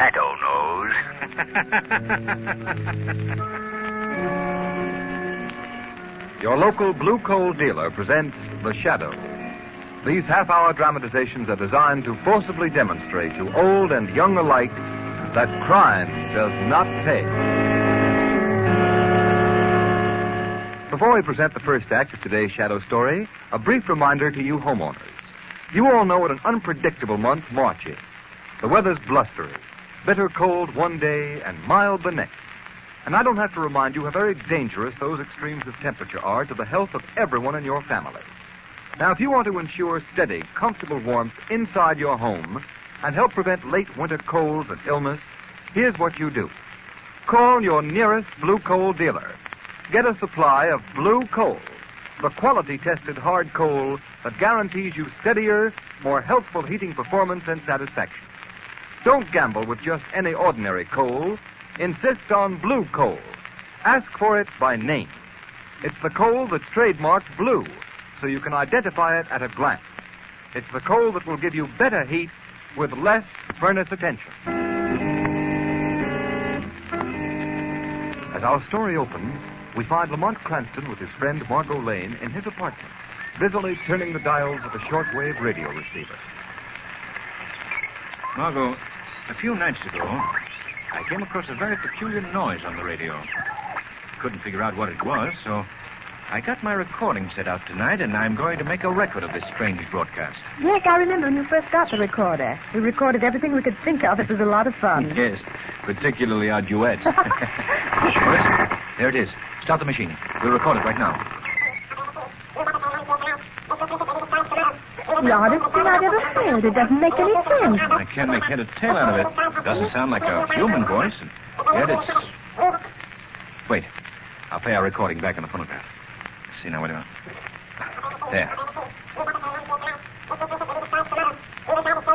Shadow knows. Your local blue coal dealer presents The Shadow. These half-hour dramatizations are designed to forcibly demonstrate to old and young alike that crime does not pay. Before we present the first act of today's Shadow story, a brief reminder to you homeowners. You all know what an unpredictable month March is. The weather's blustery, bitter cold one day and mild the next. And I don't have to remind you how very dangerous those extremes of temperature are to the health of everyone in your family. Now, if you want to ensure steady, comfortable warmth inside your home and help prevent late winter colds and illness, here's what you do. Call your nearest blue coal dealer. Get a supply of blue coal, the quality-tested hard coal that guarantees you steadier, more healthful heating performance and satisfaction. Don't gamble with just any ordinary coal. Insist on blue coal. Ask for it by name. It's the coal that's trademarked blue, so you can identify it at a glance. It's the coal that will give you better heat with less furnace attention. As our story opens, we find Lamont Cranston with his friend Margot Lane in his apartment, busily turning the dials of a shortwave radio receiver. Margot, a few nights ago, I came across a very peculiar noise on the radio. Couldn't figure out what it was, so I got my recording set out tonight, and I'm going to make a record of this strange broadcast. Yes, I remember when you first got the recorder. We recorded everything we could think of. It was a lot of fun. Yes, particularly our duets. Well, listen, there it is. Start the machine. We'll record it right now. The oddest thing I've ever heard. It doesn't make any sense. I can't make head or tail out of it. It doesn't sound like a human voice, and yet it's... Wait. I'll play our recording back on the phonograph. See now, wait a minute. There.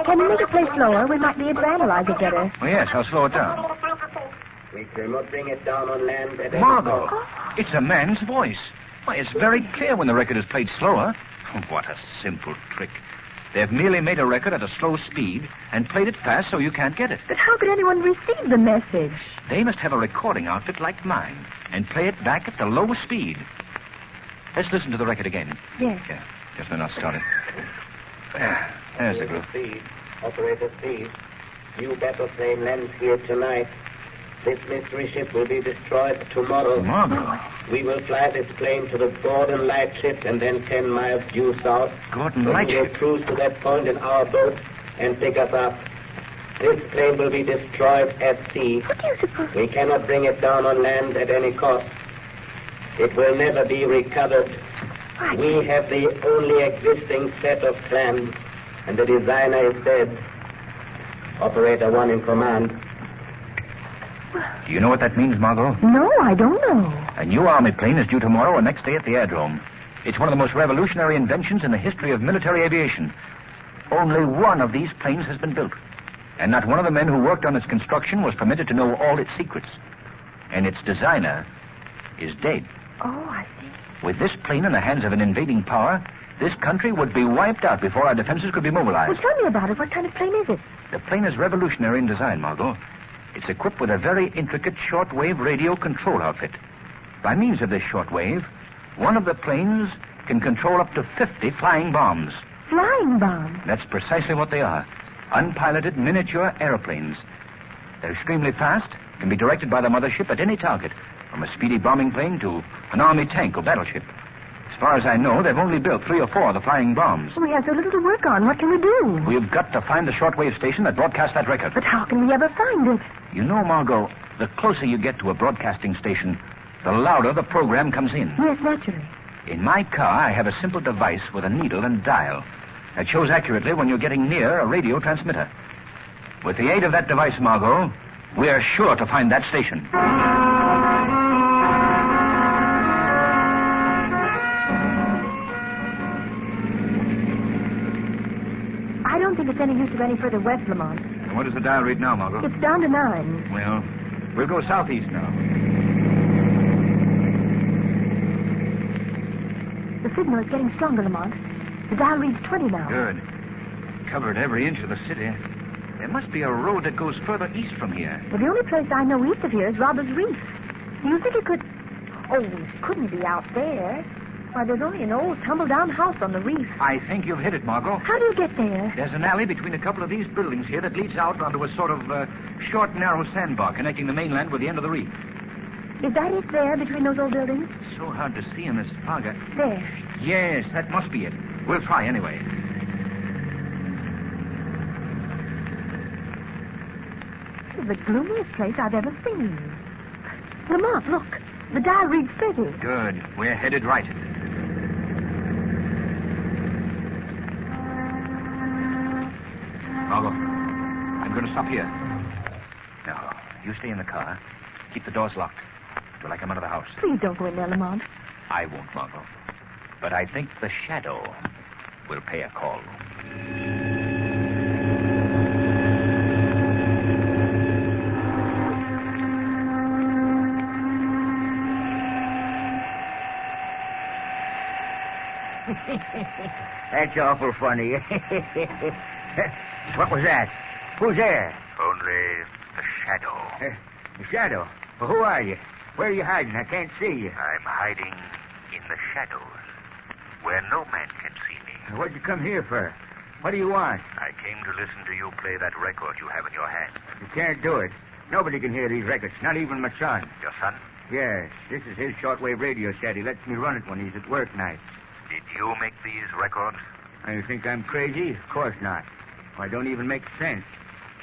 Can you make it play slower? We might be able to analyze it better. Oh, yes, I'll slow it down. We cannot bring it down on land at any Margot, cost. it's a man's voice. Why, it's very clear when the record is played slower. What a simple trick. They've merely made a record at a slow speed and played it fast so you can't get it. But how could anyone receive the message? They must have a recording outfit like mine and play it back at the low speed. Let's listen to the record again. Yes. Yeah, just a minute, I'll start it. There's the group. Speed. Operator speed. New battleplane lands here tonight. This mystery ship will be destroyed tomorrow. Margot. We will fly this plane to the Gordon Lightship and then 10 miles due south. Gordon We will Lightship? cruise to that point in our boat and pick us up. This plane will be destroyed at sea. What do you suppose? We cannot bring it down on land at any cost. It will never be recovered. What? We have the only existing set of plans, and the designer is dead. Operator one in command. Do you know what that means, Margot? No, I don't know. A new army plane is due tomorrow or next day at the aerodrome. It's one of the most revolutionary inventions in the history of military aviation. Only one of these planes has been built. And not one of the men who worked on its construction was permitted to know all its secrets. And its designer is dead. Oh, I see. With this plane in the hands of an invading power, this country would be wiped out before our defenses could be mobilized. Well, tell me about it. What kind of plane is it? The plane is revolutionary in design, Margot. It's equipped with a very intricate shortwave radio control outfit. By means of this shortwave, one of the planes can control up to 50 flying bombs. Flying bombs? That's precisely what they are. Unpiloted miniature airplanes. They're extremely fast, can be directed by the mothership at any target, from a speedy bombing plane to an army tank or battleship. As far as I know, they've only built 3 or 4 of the flying bombs. We have so little to work on. What can we do? We've got to find the shortwave station that broadcasts that record. But how can we ever find it? You know, Margot, the closer you get to a broadcasting station, the louder the program comes in. Yes, naturally. In my car, I have a simple device with a needle and dial that shows accurately when you're getting near a radio transmitter. With the aid of that device, Margot, we're sure to find that station. I don't think it's any use to go any further west, Lamont. What does the dial read now, Margot? It's down to 9. Well, we'll go southeast now. The signal is getting stronger, Lamont. The dial reads 20 now. Good. Covered every inch of the city. There must be a road that goes further east from here. Well, the only place I know east of here is Robbers Reef. Do you think it could... Oh, it couldn't be out there. Why, there's only an old tumble-down house on the reef. I think you've hit it, Margot. How do you get there? There's an alley between a couple of these buildings here that leads out onto a sort of short, narrow sandbar connecting the mainland with the end of the reef. Is that it there between those old buildings? It's so hard to see in this fog. There. Yes, that must be it. We'll try anyway. It's the gloomiest place I've ever seen. Lamont, look. The dial reads 30. Good. We're headed right. Margot, I'm going to stop here. Now, you stay in the car. Keep the doors locked till I come out of the house. Please don't go in there, Lamont. I won't, Margot. But I think the shadow will pay a call. That's awful funny. What was that? Who's there? Only the shadow. The shadow. Well, who are you? Where are you hiding? I can't see you. I'm hiding in the shadows, where no man can see me. What'd you come here for? What do you want? I came to listen to you play that record you have in your hand. You can't do it. Nobody can hear these records, not even my son. Your son? Yes, this is his shortwave radio set. He lets me run it when he's at work nights. Did you make these records? You think I'm crazy? Of course not. Well, I don't even make sense.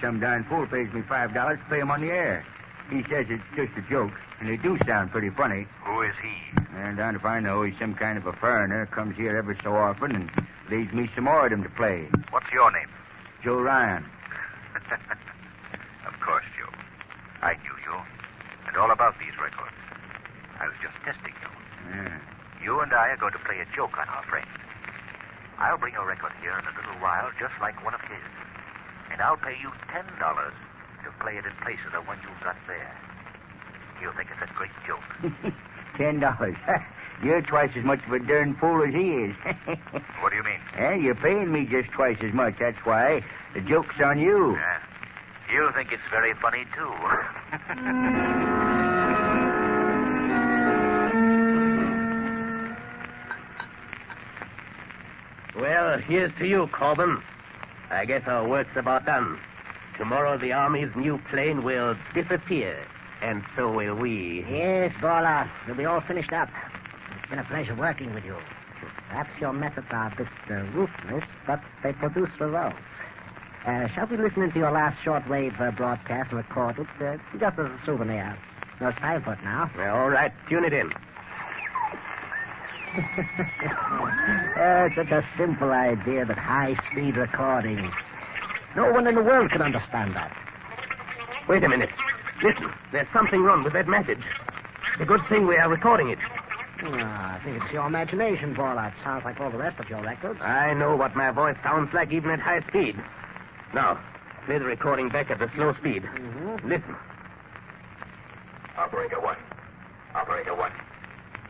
Some darn fool pays me $5 to play him on the air. He says it's just a joke, and they do sound pretty funny. Who is he? And down if I know, he's some kind of a foreigner, comes here every so often and leaves me some more of them to play. What's your name? Joe Ryan. Of course, Joe. I knew you, and all about these records. I was just testing you. Yeah. You and I are going to play a joke on our friend. I'll bring a record here in a little while, just like one of his. And I'll pay you $10 to play it in place of the one you've got there. He'll think it's a great joke. $10. You're twice as much of a darn fool as he is. What do you mean? You're paying me just twice as much. That's why. The joke's on you. Yeah. He'll think it's very funny, too. Well, here's to you, Corbin. I guess our work's about done. Tomorrow the Army's new plane will disappear, and so will we. Yes, Borla. We'll be all finished up. It's been a pleasure working with you. Perhaps your methods are a bit ruthless, but they produce results. Shall we listen into your last shortwave broadcast and record it, just as a souvenir? No, it's time for it now. Well, all right, tune it in. Such a simple idea, but high-speed recording. No one in the world can understand that. Wait a minute. Listen, there's something wrong with that message. It's a good thing we are recording it. I think it's your imagination, Borla. It sounds like all the rest of your records. I know what my voice sounds like even at high speed. Now, play the recording back at the slow speed. Mm-hmm. Listen. Operator 1. Operator 1.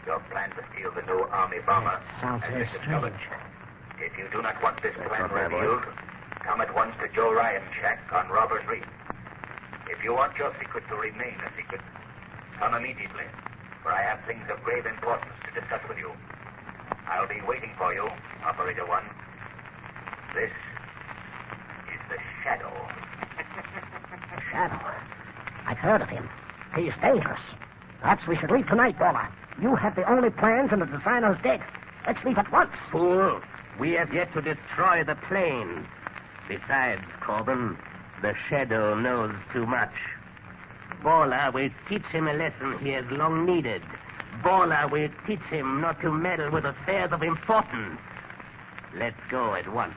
Your plan to steal the new Army bomber Sounds has very been discovered. strange. If you do not want this plan not my revealed, come at once to Joe Ryan's shack on Robbers Reef. If you want your secret to remain a secret, come immediately, for I have things of grave importance to discuss with you. I'll be waiting for you, Operator 1. This is the Shadow. Shadow. I've heard of him. He's dangerous. Perhaps we should leave tonight, Borla. You have the only plans and the designer's dead. Let's leave at once. Fool, we have yet to destroy the plane. Besides, Corbin, the Shadow knows too much. Borla will teach him a lesson he has long needed. Borla will teach him not to meddle with affairs of importance. Let's go at once.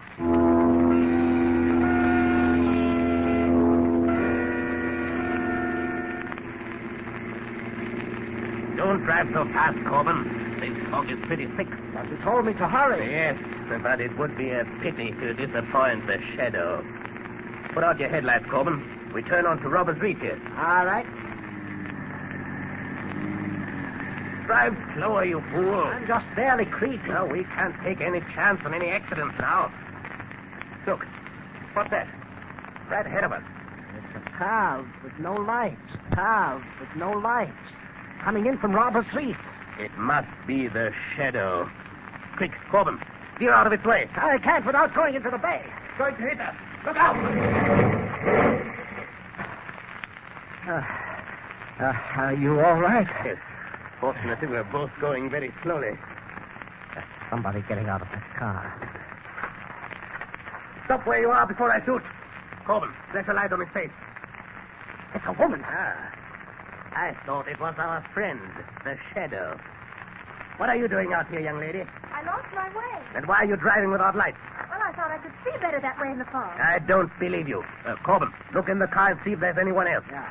Don't drive so fast, Corbin. This fog is pretty thick. But you told me to hurry. Yes, but it would be a pity to disappoint the Shadow. Put out your headlights, Corbin. We turn on to Robbers Reef here. All right. Drive slower, you fool. I'm just barely creeping. No, we can't take any chance on any accidents now. Look, what's that? right ahead of us. It's a car with no lights. Car with no lights. Coming in from Robbers Reef. It must be the shadow. Quick, Corbin, steer out of its way. I can't without going into the bay. It's going to hit us. Look out! Are you all right? Yes. Fortunately, we're both going very slowly. Somebody getting out of that car. Stop where you are before I shoot. Corbin, flash a light on his face. It's a woman. I thought it was our friend, the shadow. What are you doing out here, young lady? I lost my way. And why are you driving without lights? Well, I thought I could see better that way in the fog. I don't believe you. Corbin, look in the car and see if there's anyone else. Yeah.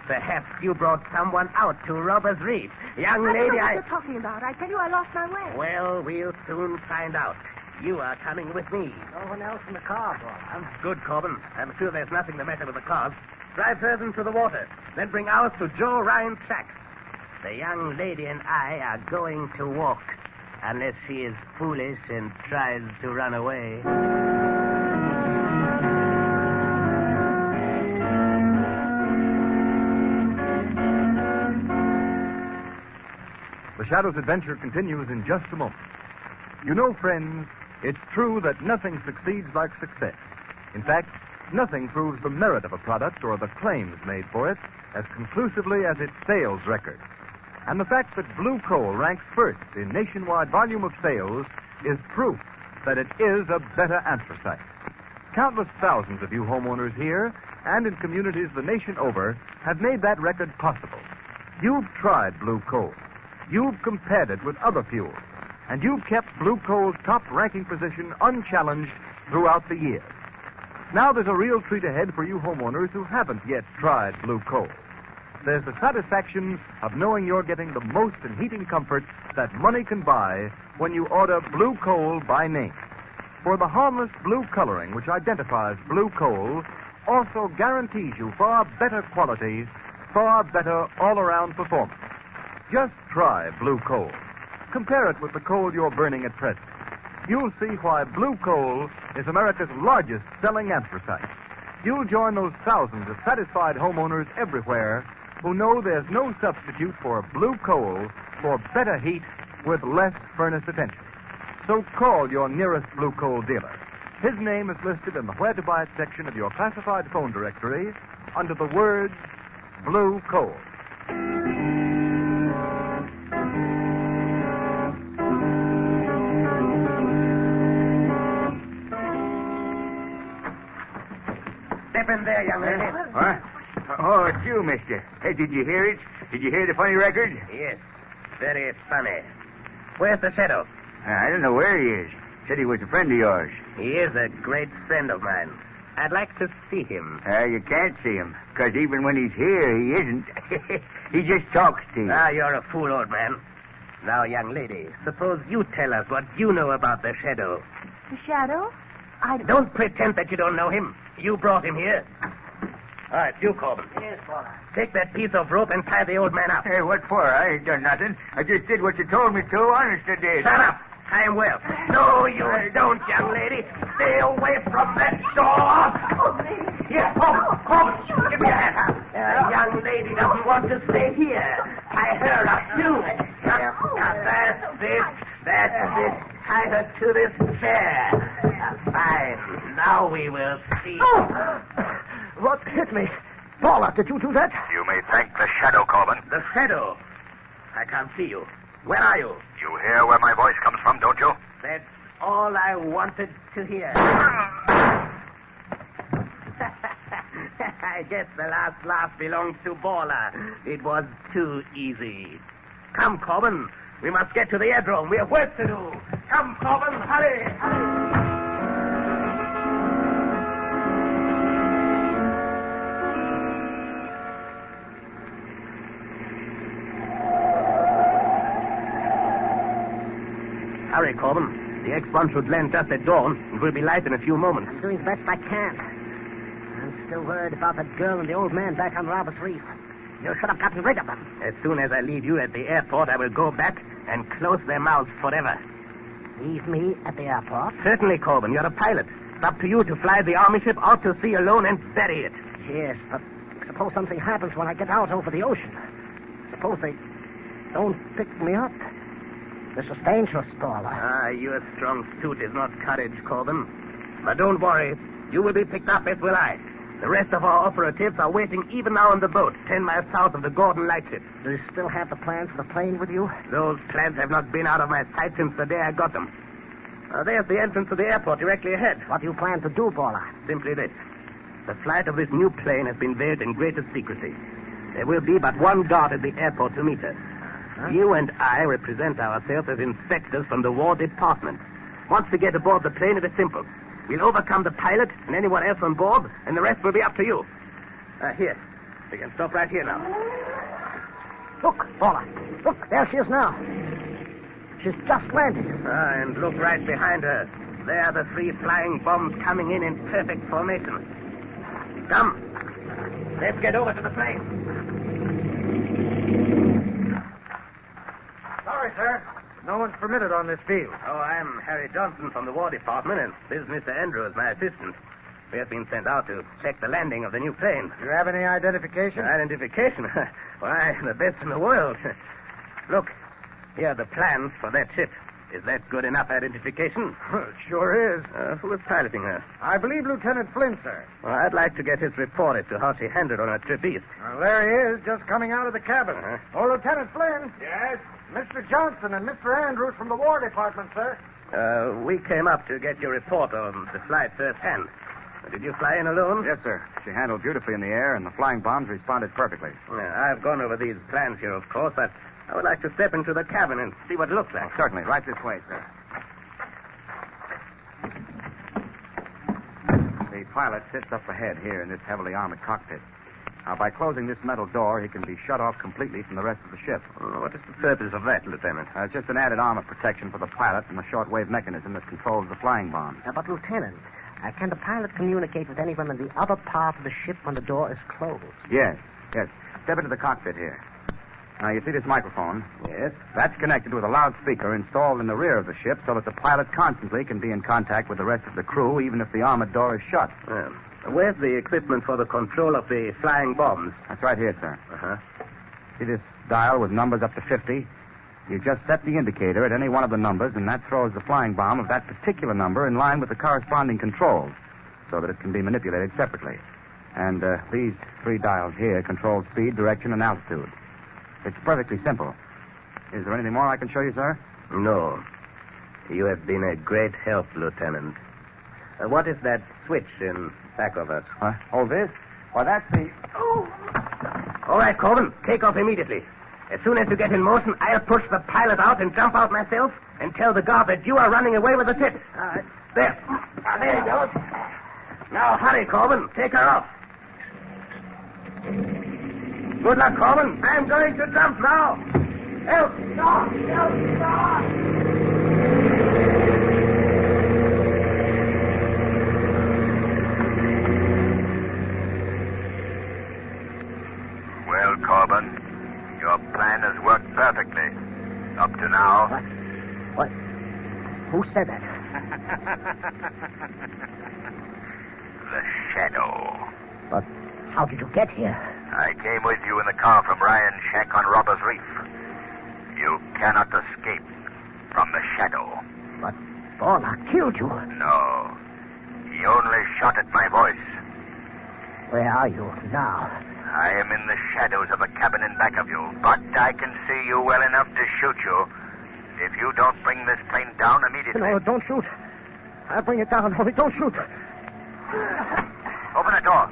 Perhaps you brought someone out to Robbers Reef. Young I don't lady, know what you're talking about. I tell you, I lost my way. Well, we'll soon find out. You are coming with me. No one else in the car, Bob. Good, Corbin. I'm sure there's nothing the matter with the cars. Drive hers into the water. Then bring ours to Joe Ryan's shack. The young lady and I are going to walk. Unless she is foolish and tries to run away. The Shadow's adventure continues in just a moment. You know, friends, it's true that nothing succeeds like success. In fact, nothing proves the merit of a product or the claims made for it as conclusively as its sales records. And the fact that Blue Coal ranks first in nationwide volume of sales is proof that it is a better anthracite. Countless thousands of you homeowners here and in communities the nation over have made that record possible. You've tried Blue Coal. You've compared it with other fuels. And you've kept Blue Coal's top-ranking position unchallenged throughout the year. Now there's a real treat ahead for you homeowners who haven't yet tried Blue Coal. There's the satisfaction of knowing you're getting the most in heating comfort that money can buy when you order Blue Coal by name. For the harmless blue coloring which identifies Blue Coal also guarantees you far better quality, far better all-around performance. Just try Blue Coal. Compare it with the coal you're burning at present. You'll see why Blue Coal is America's largest selling anthracite. You'll join those thousands of satisfied homeowners everywhere who know there's no substitute for Blue Coal for better heat with less furnace attention. So call your nearest Blue Coal dealer. His name is listed in the Where to Buy It section of your classified phone directory under the words Blue Coal. Step in there, young lady. What? Oh, it's you, mister. Hey, did you hear it? Did you hear the funny record? Yes, very funny. Where's the shadow? I don't know where he is. Said he was a friend of yours. He is a great friend of mine. I'd like to see him. You can't see him, because even when he's here, he isn't. He just talks to you. Ah, you're a fool, old man. Now, young lady, suppose you tell us what you know about the shadow. The shadow? Don't pretend that you don't know him. You brought him here. All right, you, Corbin. Yes, Bob. Take that piece of rope and tie the old man up. Hey, what for? I ain't done nothing. I just did what you told me to. Honest, I did. Shut up. Tie him well. No, you don't, young lady. Stay away from that door. Here, Corbin. Give me a hand. The young lady doesn't want to stay here. Tie her up, too. That's it. Tie her to this chair. Fine. Now we will see. What hit me? Paula, did you do that? You may thank the shadow, Corbin. The shadow. I can't see you. Where are you? You hear where my voice comes from, don't you? That's all I wanted to hear. I guess the last laugh belongs to Balla. It was too easy. Come, Corbin. We must get to the aerodrome. We have work to do. Come, Corbin. Hurry. Hurry, Corbin. The X-1 should land just at dawn. It will be light in a few moments. I'm doing the best I can. I'm still worried about that girl and the old man back on Robbers Reef. You should have gotten rid of them. As soon as I leave you at the airport, I will go back and close their mouths forever. Leave me at the airport? Certainly, Corbin. You're a pilot. It's up to you to fly the Army ship out to sea alone and bury it. Yes, but suppose something happens when I get out over the ocean. Suppose they don't pick me up. This is dangerous, Paula. Your strong suit is not courage, Corbin. But don't worry. You will be picked up, as will I. The rest of our operatives are waiting even now on the boat, 10 miles south of the Gordon lightship. Do you still have the plans for the plane with you? Those plans have not been out of my sight since the day I got them. There's the entrance to the airport directly ahead. What do you plan to do, Paula? Simply this. The flight of this new plane has been veiled in greatest secrecy. There will be but one guard at the airport to meet us. You and I represent ourselves as inspectors from the War Department. Once we get aboard the plane, it is simple. We'll overcome the pilot and anyone else on board, and the rest will be up to you. Here. We can stop right here now. Look, Paula. Look, there she is now. She's just landed. And look right behind her. There are the 3 flying bombs coming in perfect formation. Come. Let's get over to the plane. Sorry, sir. No one's permitted on this field. Oh, I'm Harry Johnson from the War Department, and this is Mr. Andrews, my assistant. We have been sent out to check the landing of the new plane. Do you have any identification? Identification? Why, the best in the world. Look, here are the plans for that ship. Is that good enough identification? Well, it sure is. Who is piloting her? I believe Lieutenant Flynn, sir. Well, I'd like to get his report as to how she handled on her trip east. Well, there he is, just coming out of the cabin. Oh, Lieutenant Flynn. Yes? Mr. Johnson and Mr. Andrews from the War Department, sir. We came up to get your report on the flight firsthand. Did you fly in alone? Yes, sir. She handled beautifully in the air, and the flying bombs responded perfectly. I've gone over these plans here, of course, but I would like to step into the cabin and see what it looks like. Certainly. Right this way, sir. The pilot sits up ahead here in this heavily armored cockpit. Now, by closing this metal door, he can be shut off completely from the rest of the ship. What is the purpose of that, Lieutenant? It's just an added armor protection for the pilot and the shortwave mechanism that controls the flying bombs. But, Lieutenant, can the pilot communicate with anyone in the other part of the ship when the door is closed? Yes. Step into the cockpit here. Now, you see this microphone? Yes. That's connected with a loudspeaker installed in the rear of the ship so that the pilot constantly can be in contact with the rest of the crew, even if the armored door is shut. Where's the equipment for the control of the flying bombs? That's right here, sir. Uh-huh. See this dial with numbers up to 50? You just set the indicator at any one of the numbers, and that throws the flying bomb of that particular number in line with the corresponding controls so that it can be manipulated separately. And these 3 dials here control speed, direction, and altitude. It's perfectly simple. Is there anything more I can show you, sir? No. You have been a great help, Lieutenant. What is that switch in back of us? Oh, this? Well, that's the... Oh! All right, Corbin, take off immediately. As soon as you get in motion, I'll push the pilot out and jump out myself and tell the guard that you are running away with the ship. There. There he goes. Now, hurry, Corbin. Take her off. Good luck, Corbin. I'm going to jump now. Help! Stop! Help! Stop! Well, Corbin, your plan has worked perfectly. Up to now. What? Who said that? The Shadow. But how did you get here? I came with you in the car from Ryan's shack on Robbers Reef. You cannot escape from the Shadow. But Paula killed you. No. He only shot at my voice. Where are you now? I am in the shadows of a cabin in back of you, but I can see you well enough to shoot you if you don't bring this plane down immediately. No, don't shoot. I'll bring it down. Only don't shoot. Open the door.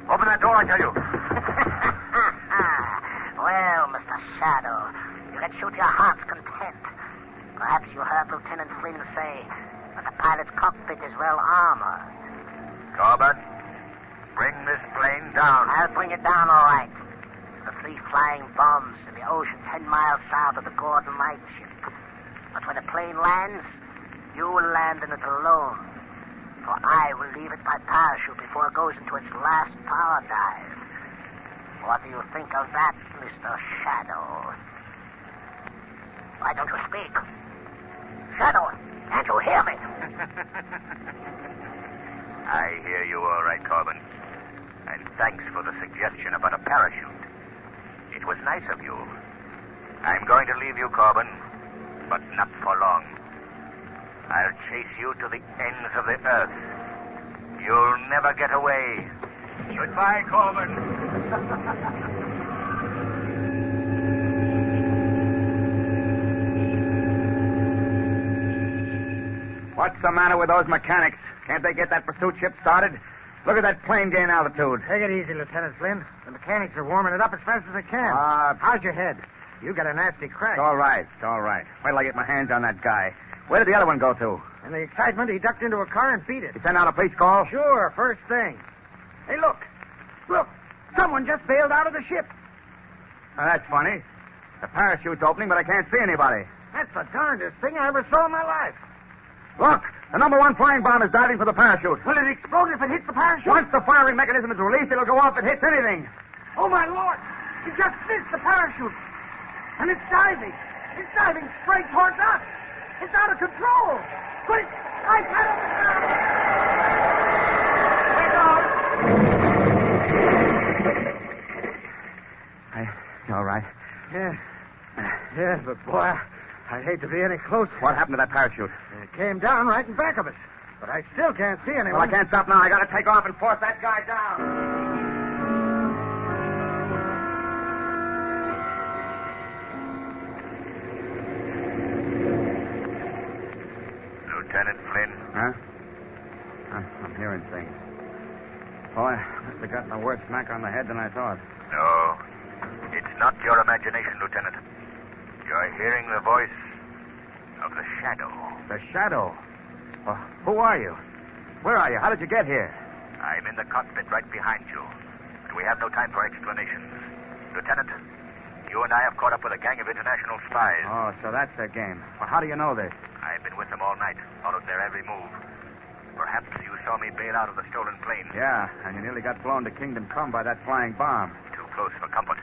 Open that door, I tell you. Well, Mr. Shadow, you can shoot your heart's content. Perhaps you heard Lieutenant Flynn say that the pilot's cockpit is well armored. Corbett, bring this plane down. I'll bring it down all right. The 3 flying bombs in the ocean 10 miles south of the Gordon lightship. But when the plane lands, you will land in it alone. For I will leave it by parachute before it goes into its last power dive. What do you think of that, Mr. Shadow? Why don't you speak? Shadow, Can't you hear me? I hear you all right, Corbin. And thanks for the suggestion about a parachute. It was nice of you. I'm going to leave you, Corbin, but not for long. I'll chase you to the ends of the earth. You'll never get away. Goodbye, Corbin. What's the matter with those mechanics? Can't they get that pursuit ship started? Look at that plane gain altitude. Take it easy, Lieutenant Flynn. The mechanics are warming it up as fast as they can. How's your head? You got a nasty crack. It's all right. It's all right. Wait till I get my hands on that guy. Where did the other one go to? In the excitement, he ducked into a car and beat it. You sent out a police call? Sure, first thing. Hey, look. Look. Someone just bailed out of the ship. Oh, that's funny. The parachute's opening, but I can't see anybody. That's the darndest thing I ever saw in my life. Look, the number 1 flying bomb is diving for the parachute. Will it explode if it hits the parachute? Once the firing mechanism is released, it'll go off if it hits anything. Oh, my Lord. It just missed the parachute. And it's diving. It's diving straight towards us. It's out of control. Quick! I pedal the Hey, you all right? Yeah, but boy, I'd hate to be any closer. What happened to that parachute? It came down right in back of us. But I still can't see anyone. Well, I can't stop now. I gotta take off and force that guy down. Lieutenant Flynn. Huh? I'm hearing things. Boy, I must have gotten a worse smack on the head than I thought. No, it's not your imagination, Lieutenant. You're hearing the voice of the Shadow. The Shadow? Well, who are you? Where are you? How did you get here? I'm in the cockpit right behind you. And we have no time for explanations. Lieutenant, you and I have caught up with a gang of international spies. Oh, so that's their game. Well, how do you know this? I've been with them all night, followed their every move. Perhaps you saw me bail out of the stolen plane. Yeah, and you nearly got blown to Kingdom Come by that flying bomb. Too close for comfort.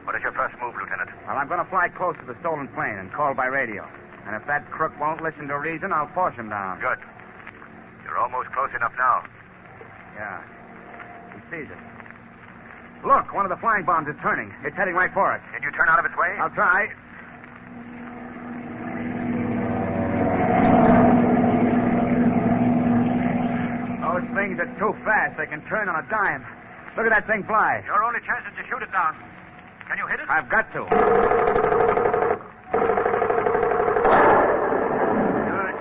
What is your first move, Lieutenant? Well, I'm going to fly close to the stolen plane and call by radio. And if that crook won't listen to reason, I'll force him down. Good. You're almost close enough now. Yeah. He sees it. Look, one of the flying bombs is turning. It's heading right for us. Can you turn out of its way? I'll try. Those things are too fast. They can turn on a dime. Look at that thing fly. Your only chance is to shoot it down. Can you hit it? I've got to. Good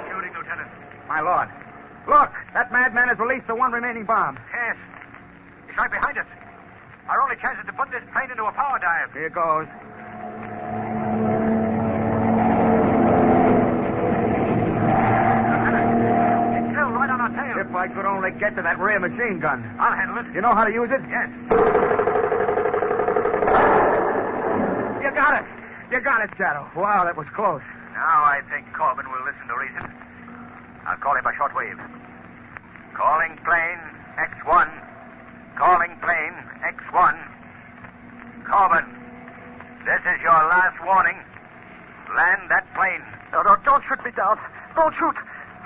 shooting, Lieutenant. My lord. Look, that madman has released the one remaining bomb. Yes. He's right behind us. Our only chance is to put this plane into a power dive. Here goes. It's still right on our tail. If I could only get to that rear machine gun. I'll handle it. You know how to use it? Yes. You got it. You got it, Shadow. Wow, that was close. Now I think Corbin will listen to reason. I'll call him by shortwave. Calling plane X1. Calling plane X1. Corbin, this is your last warning. Land that plane. No, don't shoot me down. Don't shoot.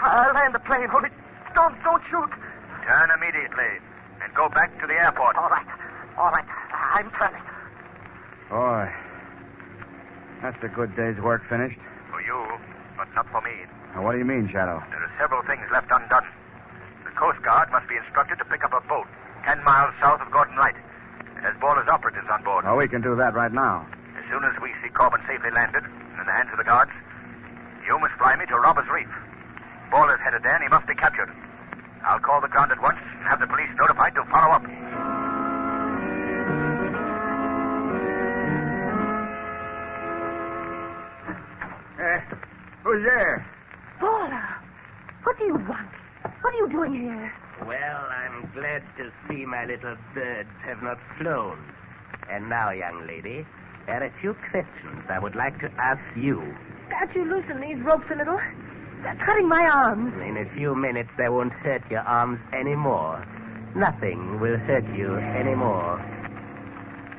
I'll land the plane. Only don't shoot. Turn immediately and go back to the airport. All right. I'm turning. Boy, that's a good day's work finished. For you, but not for me. Now, what do you mean, Shadow? There are several things left undone. The Coast Guard must be instructed to pick up a boat 10 miles south of Gordon Light. It has Baller's operatives on board. Oh, we can do that right now. As soon as we see Corbin safely landed and in the hands of the guards, you must fly me to Robbers Reef. Baller's headed there and he must be captured. I'll call the ground at once and have the police notified to follow up. Who's there? Paula, what do you want? What are you doing here? Well, I'm glad to see my little birds have not flown. And now, young lady, there are a few questions I would like to ask you. Can't you loosen these ropes a little? They're cutting my arms. In a few minutes, they won't hurt your arms anymore. Nothing will hurt you anymore.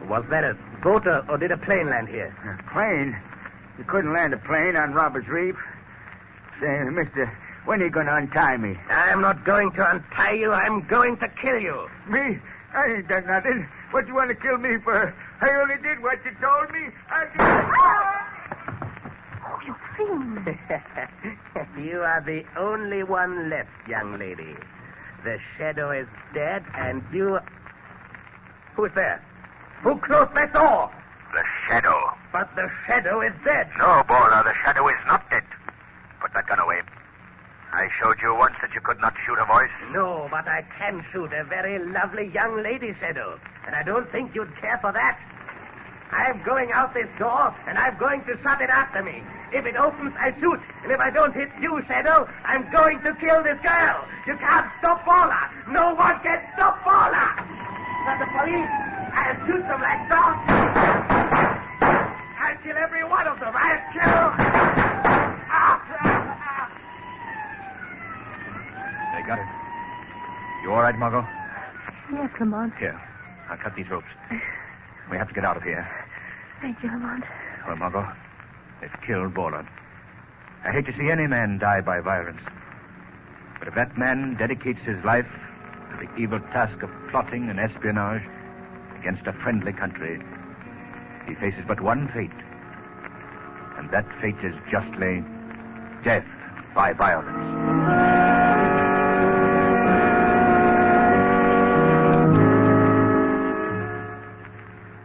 Was that a boat or did a plane land here? A plane? You couldn't land a plane on Robbers Reef. mister, when are you going to untie me? I'm not going to untie you. I'm going to kill you. Me? I ain't done nothing. What you want to kill me for? I only did what you told me. Oh, you fiend. You are the only one left, young lady. The shadow is dead, and you... Who's there? Who closed that door? The shadow. But the shadow is dead. No, Bora, the shadow is not dead. Put that gun away. I showed you once that you could not shoot a voice. No, but I can shoot a very lovely young lady, Shadow. And I don't think you'd care for that. I'm going out this door, and I'm going to shut it after me. If it opens, I shoot. And if I don't hit you, Shadow, I'm going to kill this girl. You can't stop Paula. No one can stop Paula. But the police, I'll shoot them like dogs. I'll kill every one of them. I'll kill... They got her. You all right, Margot? Yes, Lamont. Here, I'll cut these ropes. We have to get out of here. Thank you, Lamont. Well, Margot, they've killed Borland. I hate to see any man die by violence. But if that man dedicates his life to the evil task of plotting and espionage against a friendly country, he faces but one fate. And that fate is justly death by violence.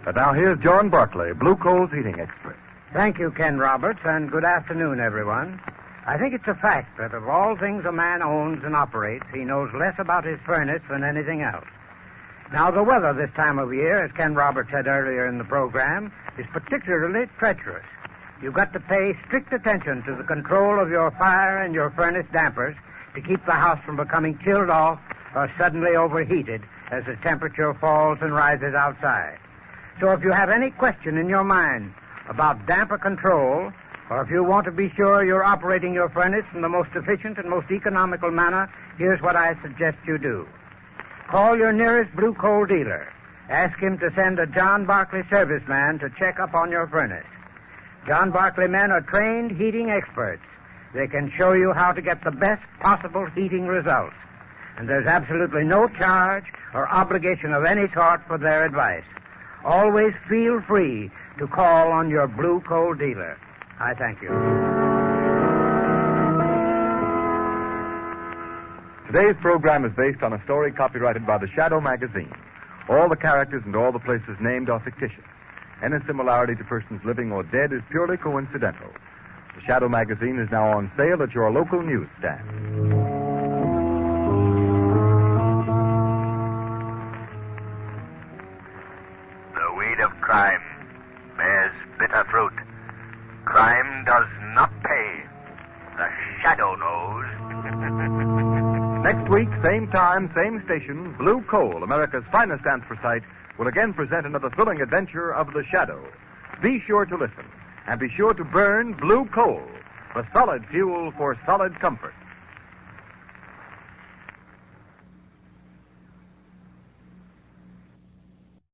And now here's John Barclay, Blue Coal's heating expert. Thank you, Ken Roberts, and good afternoon, everyone. I think it's a fact that of all things a man owns and operates, he knows less about his furnace than anything else. Now, the weather this time of year, as Ken Roberts said earlier in the program, is particularly treacherous. You've got to pay strict attention to the control of your fire and your furnace dampers to keep the house from becoming chilled off or suddenly overheated as the temperature falls and rises outside. So if you have any question in your mind about damper control, or if you want to be sure you're operating your furnace in the most efficient and most economical manner, here's what I suggest you do. Call your nearest Blue Coal dealer. Ask him to send a John Barclay serviceman to check up on your furnace. John Barclay men are trained heating experts. They can show you how to get the best possible heating results. And there's absolutely no charge or obligation of any sort for their advice. Always feel free to call on your Blue Coal dealer. I thank you. Today's program is based on a story copyrighted by the Shadow magazine. All the characters and all the places named are fictitious. Any similarity to persons living or dead is purely coincidental. The Shadow magazine is now on sale at your local newsstand. Crime bears bitter fruit. Crime does not pay. The shadow knows. Next week, same time, same station, Blue Coal, America's finest anthracite, will again present another thrilling adventure of the Shadow. Be sure to listen, and be sure to burn Blue Coal, the solid fuel for solid comfort.